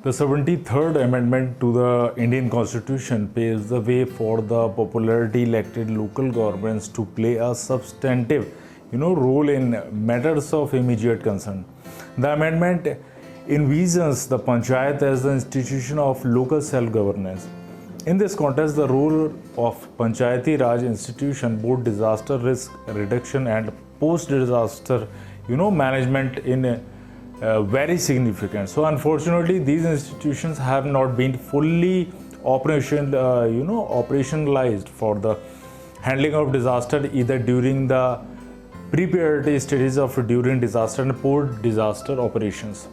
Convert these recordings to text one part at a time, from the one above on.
The 73rd Amendment to the Indian Constitution paves the way for the popularly elected local governments to play a substantive role in matters of immediate concern. The amendment envisions the Panchayat as the institution of local self-governance. In this context, the role of Panchayati Raj Institution, both disaster risk reduction and post-disaster management in very significant. So unfortunately, these institutions have not been fully operationalized for the handling of disaster, either during the pre-priority stages of during disaster and post-disaster operations.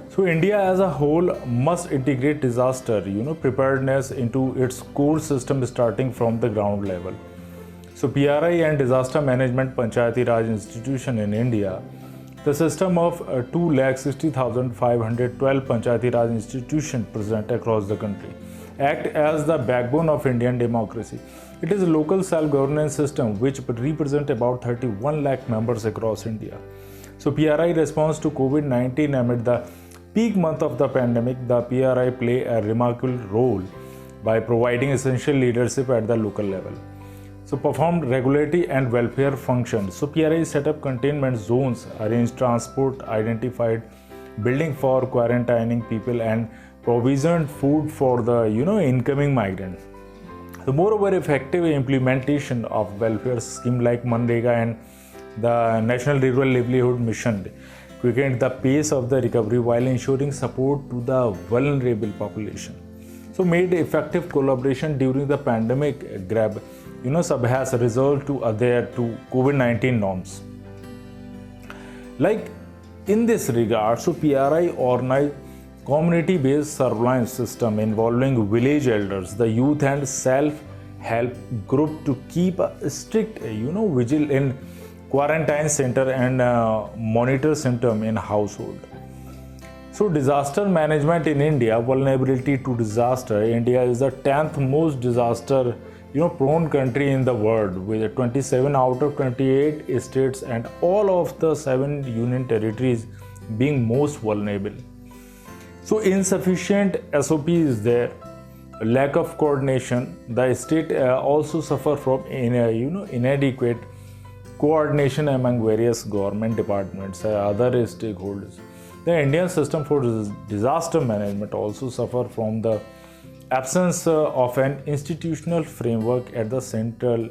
So India as a whole must integrate disaster preparedness into its core system starting from the ground level. So PRI and Disaster Management Panchayati Raj Institution in India, the system of 2,60,512 Panchayati Raj institutions present across the country, act as the backbone of Indian democracy. It is a local self-governance system which represents about 31 lakh members across India. So PRI response to COVID-19 amid the peak month of the pandemic, the PRI play a remarkable role by providing essential leadership at the local level. So performed regulatory and welfare functions. So PRI set up containment zones, arranged transport, identified building for quarantining people and provisioned food for the incoming migrants. So moreover, effective implementation of welfare scheme like Manrega and the National Rural Livelihood Mission quickened the pace of the recovery while ensuring support to the vulnerable population. So made effective collaboration during the pandemic grab sub has resolved to adhere to COVID-19 norms. Like in this regard, so PRI organized community-based surveillance system involving village elders, the youth and self-help group to keep a strict vigil in quarantine center and monitor symptom in household. So disaster management in India, vulnerability to disaster. India is the 10th most disaster prone country in the world, with 27 out of 28 states and all of the 7 union territories being most vulnerable. So insufficient SOP is there, lack of coordination. The state also suffer from inadequate coordination among various government departments and other stakeholders. The Indian system for disaster management also suffer from the absence of an institutional framework at the central,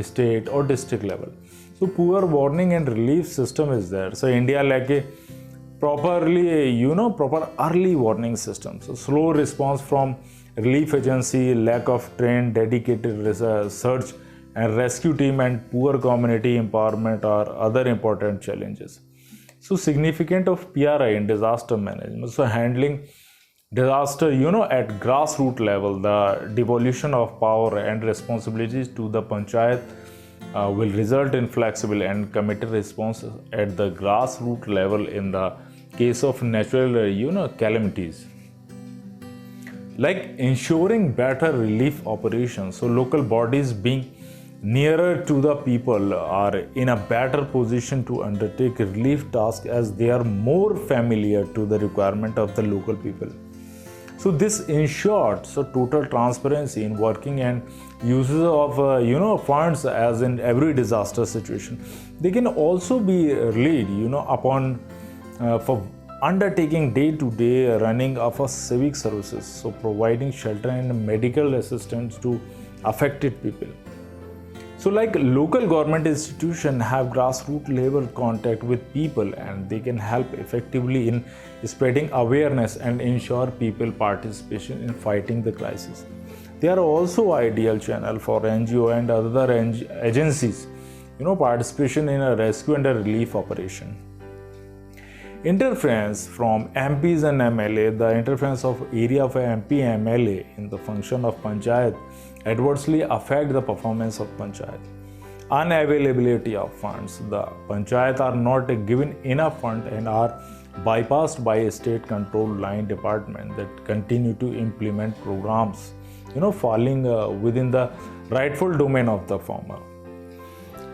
state or district level. So poor warning and relief system is there. So India lack a proper early warning system. So slow response from relief agency, lack of trained dedicated search and rescue team and poor community empowerment are other important challenges. So significant of PRI in disaster management. So handling disaster at grassroots level, the devolution of power and responsibilities to the panchayat will result in flexible and committed responses at the grassroots level in the case of natural calamities. Like ensuring better relief operations, so local bodies being nearer to the people are in a better position to undertake relief tasks as they are more familiar to the requirement of the local people. So this ensures total transparency in working and uses of funds as in every disaster situation. They can also be relied upon for undertaking day-to-day running of a civic services, so providing shelter and medical assistance to affected people. So like local government institutions have grassroots level contact with people and they can help effectively in spreading awareness and ensure people participation in fighting the crisis. They are also ideal channel for NGO and other agencies, participation in a rescue and a relief operation. Interference from MPs and MLA, the interference of area of MP and MLA in the function of Panchayat adversely affect the performance of Panchayat. Unavailability of funds, the Panchayat are not given enough fund and are bypassed by a state control line department that continue to implement programs falling within the rightful domain of the former.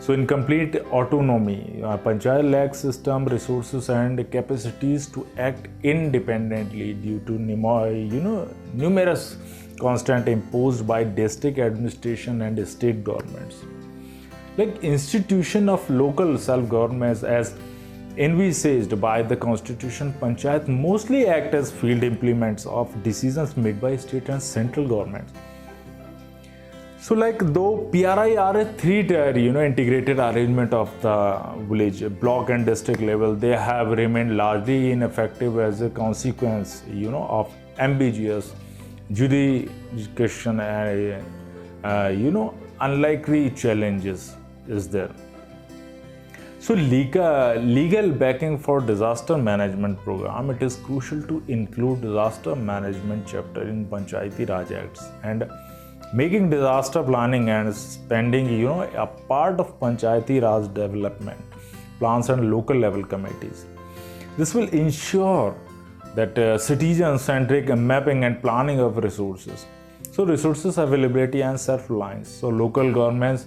So in complete autonomy, panchayat lacks system, resources and capacities to act independently due to numerous constraints imposed by district administration and state governments. Like institution of local self-governments as envisaged by the constitution, panchayat mostly act as field implements of decisions made by state and central governments. So like though PRI are a three-tier integrated arrangement of the village, block and district level, they have remained largely ineffective as a consequence of ambiguous jurisdiction and unlikely challenges is there. So legal backing for disaster management program, it is crucial to include disaster management chapter in Panchayati Raj Acts and making disaster planning and spending a part of Panchayati Raj development plans and local level committees. This will ensure that citizen-centric mapping and planning of resources. So resources availability and self-reliance. So local governments,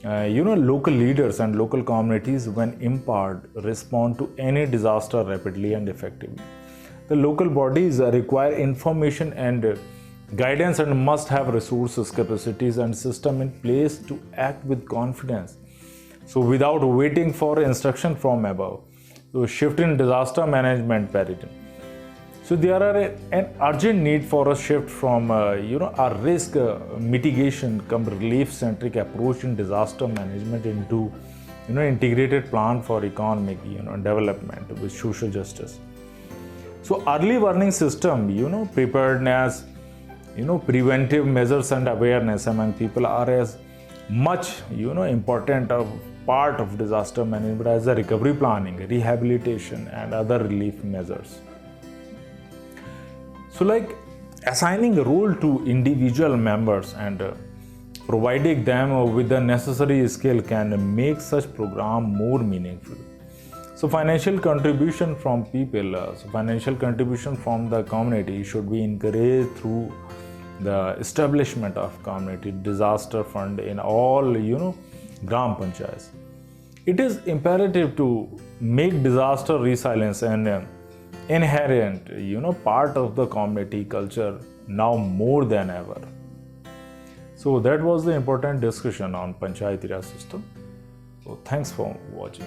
local leaders and local communities when empowered respond to any disaster rapidly and effectively. The local bodies require information and guidance and must have resources, capacities and system in place to act with confidence. So without waiting for instruction from above. So shift in disaster management paradigm. So there are an urgent need for a shift from a risk mitigation come relief centric approach in disaster management into integrated plan for economic development with social justice. So early warning system, preparedness, preventive measures and awareness among people are as much important a part of disaster management as the recovery planning, rehabilitation and other relief measures. So like assigning a role to individual members and providing them with the necessary skill can make such program more meaningful. So financial contribution from people, financial contribution from the community should be encouraged through the establishment of community disaster fund in all gram panchayats. It is imperative to make disaster resilience an inherent part of the community culture now more than ever. So that was the important discussion on Panchayati Raj system. So thanks for watching.